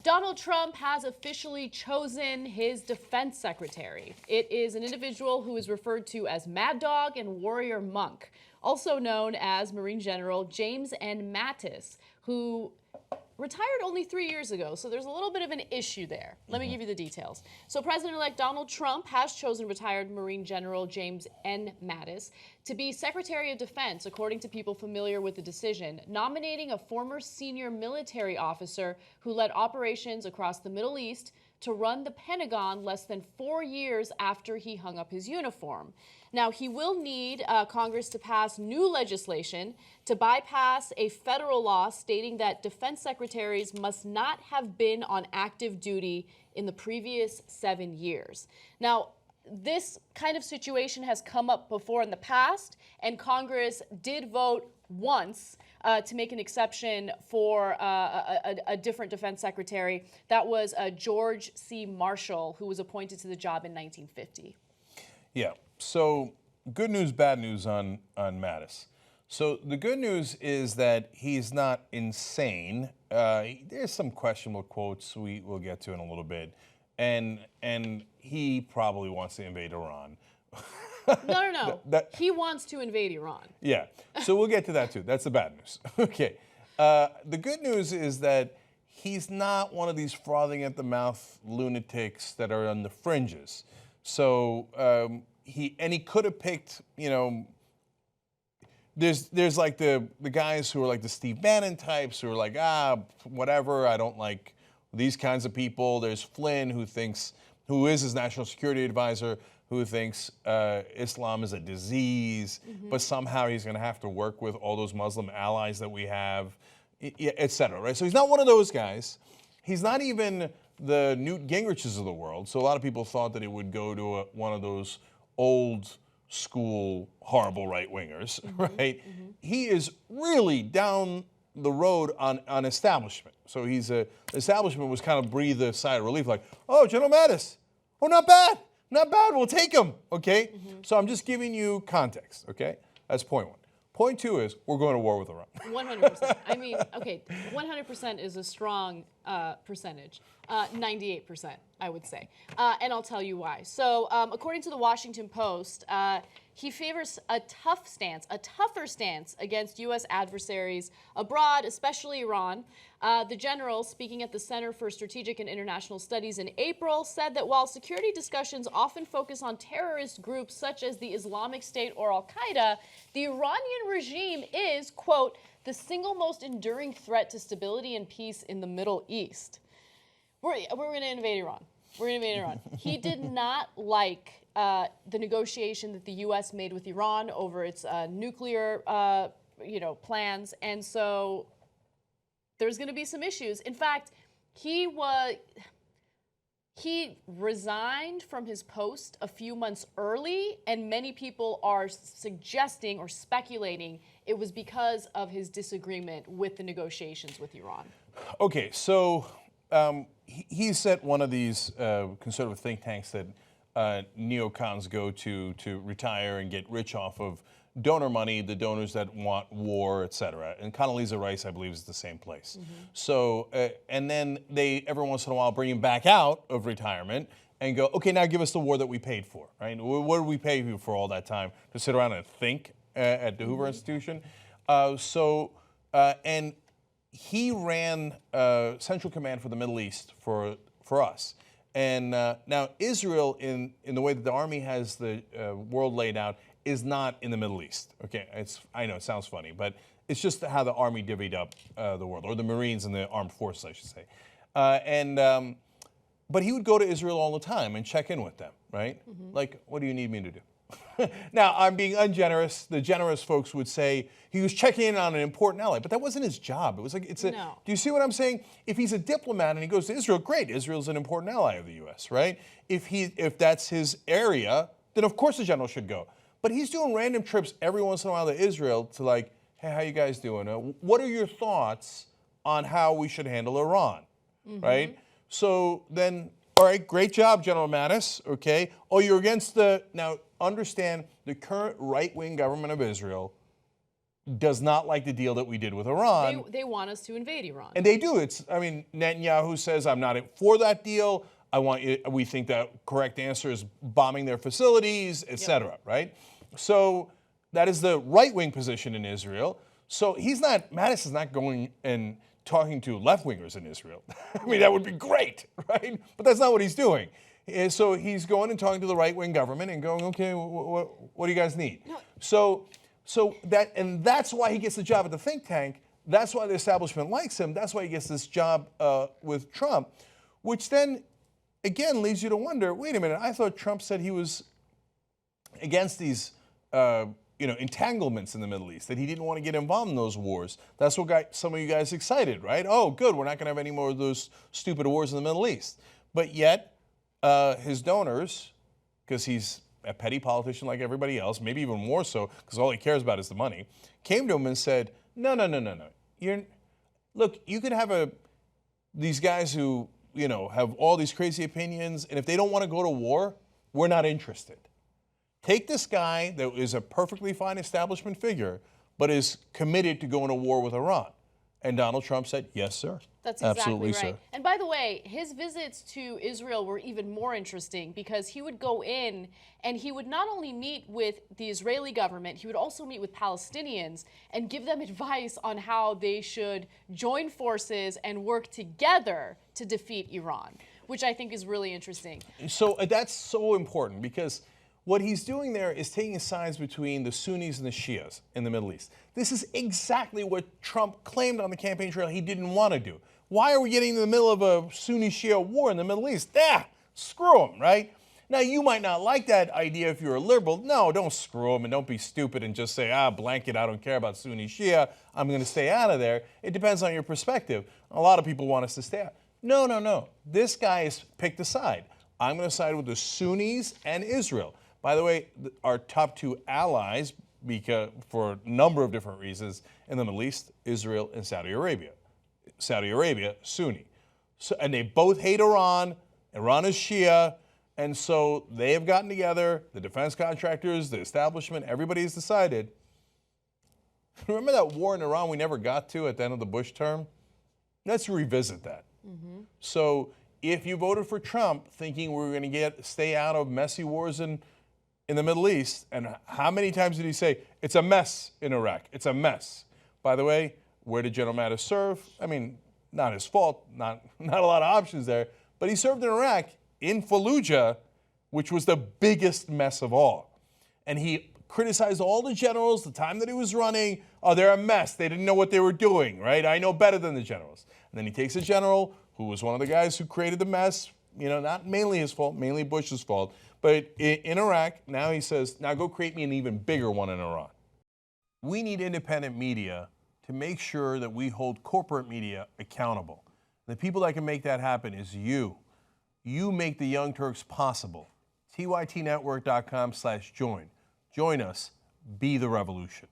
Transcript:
Donald Trump has officially chosen his defense secretary. It is an individual who is referred to as Mad Dog and Warrior Monk, also known as Marine General James N. Mattis, who retired only 3 years ago, so there's a little bit of an issue there. Let me give you the details. So President-elect Donald Trump has chosen retired Marine General James N. Mattis to be Secretary of Defense, according to people familiar with the decision, nominating a former senior military officer who led operations across the Middle East to run the Pentagon less than 4 years after he hung up his uniform. Now, he will need Congress to pass new legislation to bypass a federal law stating that defense secretaries must not have been on active duty in the previous 7 years. Now, this kind of situation has come up before in the past, and Congress did vote once to make an exception for a different defense secretary. That was George C. Marshall, who was appointed to the job in 1950. Yeah. So good news, bad news on Mattis. So the good news is that he's not insane. There's some questionable quotes we will get to in a little bit, and he probably wants to invade Iran. No. He wants to invade Iran. Yeah. So we'll get to that too. That's the bad news. Okay. The good news is that he's not one of these frothing at the mouth lunatics that are on the fringes. So he could have picked, there's like the guys who are like the Steve Bannon types who are like, whatever, I don't like these kinds of people. There's Flynn who is his national security advisor, who thinks Islam is a disease, but somehow he's going to have to work with all those Muslim allies that we have, et cetera, right? So he's not one of those guys. He's not even the Newt Gingriches of the world. So a lot of people thought that it would go to one of those old school horrible right-wingers, right? He is really down the road on establishment. So establishment was kind of breathe a sigh of relief, like, oh, General Mattis, oh, not bad, we'll take him, okay? So I'm just giving you context, okay? That's point one. Point two is we're going to war with Iran. 100%. I mean, okay, 100% is a strong percentage. 98%, I would say. And I'll tell you why. So according to the Washington Post, he favors a tougher stance against U.S. adversaries abroad, especially Iran. The general, speaking at the Center for Strategic and International Studies in April, said that while security discussions often focus on terrorist groups such as the Islamic State or Al-Qaeda, the Iranian regime is, quote, the single most enduring threat to stability and peace in the Middle East. We're going to invade Iran. We're going to invade Iran. He did not like the negotiation that the U.S. made with Iran over its nuclear, plans, and so there's going to be some issues. In fact, he resigned from his post a few months early, and many people are suggesting or speculating it was because of his disagreement with the negotiations with Iran. Okay, so he's at one of these conservative think tanks that neocons go to retire and get rich off of donor money, the donors that want war, et cetera. And Condoleezza Rice, I believe, is the same place. So, and then they, every once in a while, bring him back out of retirement and go, okay, now give us the war that we paid for, right? What did we pay you for all that time? To sit around and think at the Hoover Institution? And he ran Central Command for the Middle East for us. And now Israel, in the way that the Army has the world laid out, is not in the Middle East. Okay, I know it sounds funny, but it's just how the Army divvied up the world, or the Marines and the armed forces, I should say. But he would go to Israel all the time and check in with them, right? Like, what do you need me to do? Now, I'm being ungenerous. The generous folks would say he was checking in on an important ally, but that wasn't his job. It was like, No. Do you see what I'm saying? If he's a diplomat and he goes to Israel, great. Israel's an important ally of the U.S., right? If that's his area, then of course the general should go. But he's doing random trips every once in a while to Israel to like, hey, how you guys doing? What are your thoughts on how we should handle Iran, right? So then, all right, great job, General Mattis, okay? Oh, you're against now understand the current right-wing government of Israel does not like the deal that we did with Iran. They want us to invade Iran. And they do. Netanyahu says, I'm not for that deal. We think the correct answer is bombing their facilities, etc. Right? So that is the right-wing position in Israel. So Mattis is not going and talking to left-wingers in Israel. I mean, that would be great, right? But that's not what he's doing. And so he's going and talking to the right-wing government and going, okay, what do you guys need? No. That's why he gets the job at the think tank. That's why the establishment likes him. That's why he gets this job with Trump, which then, again, leads you to wonder, wait a minute, I thought Trump said he was against these entanglements in the Middle East, that he didn't want to get involved in those wars. That's what got some of you guys excited, right? Oh, good, we're not going to have any more of those stupid wars in the Middle East. But yet, his donors, because he's a petty politician like everybody else, maybe even more so, because all he cares about is the money, came to him and said, no. Look, you could have these guys who, have all these crazy opinions, and if they don't want to go to war, we're not interested. Take this guy that is a perfectly fine establishment figure, but is committed to going to war with Iran. And Donald Trump said, yes, sir. That's exactly Absolutely, right. sir. And by the way, his visits to Israel were even more interesting because he would go in and he would not only meet with the Israeli government, he would also meet with Palestinians and give them advice on how they should join forces and work together to defeat Iran, which I think is really interesting. So that's so important because what he's doing there is taking sides between the Sunnis and the Shias in the Middle East. This is exactly what Trump claimed on the campaign trail he didn't want to do. Why are we getting in the middle of a Sunni-Shia war in the Middle East? Screw them, right? Now, you might not like that idea if you're a liberal. No, don't screw them and don't be stupid and just say, blanket, I don't care about Sunni-Shia. I'm going to stay out of there. It depends on your perspective. A lot of people want us to stay out. No. This guy has picked a side. I'm going to side with the Sunnis and Israel. By the way, our top two allies, for a number of different reasons, in the Middle East, Israel and Saudi Arabia. Saudi Arabia, Sunni. And they both hate Iran. Iran is Shia. And so they have gotten together, the defense contractors, the establishment, everybody has decided. Remember that war in Iran we never got to at the end of the Bush term? Let's revisit that. Mm-hmm. So if you voted for Trump thinking we were going to stay out of messy wars in the Middle East, and how many times did he say, it's a mess in Iraq, it's a mess? By the way, where did General Mattis serve? I mean, not his fault, not a lot of options there, but he served in Iraq, in Fallujah, which was the biggest mess of all. And he criticized all the generals the time that he was running. Oh, they're a mess, they didn't know what they were doing, right? I know better than the generals. And then he takes a general who was one of the guys who created the mess, not mainly his fault, mainly Bush's fault, but in Iraq, now he says, now go create me an even bigger one in Iran. We need independent media to make sure that we hold corporate media accountable. The people that can make that happen is you. You make the Young Turks possible. tytnetwork.com/join. Join us. Be the revolution.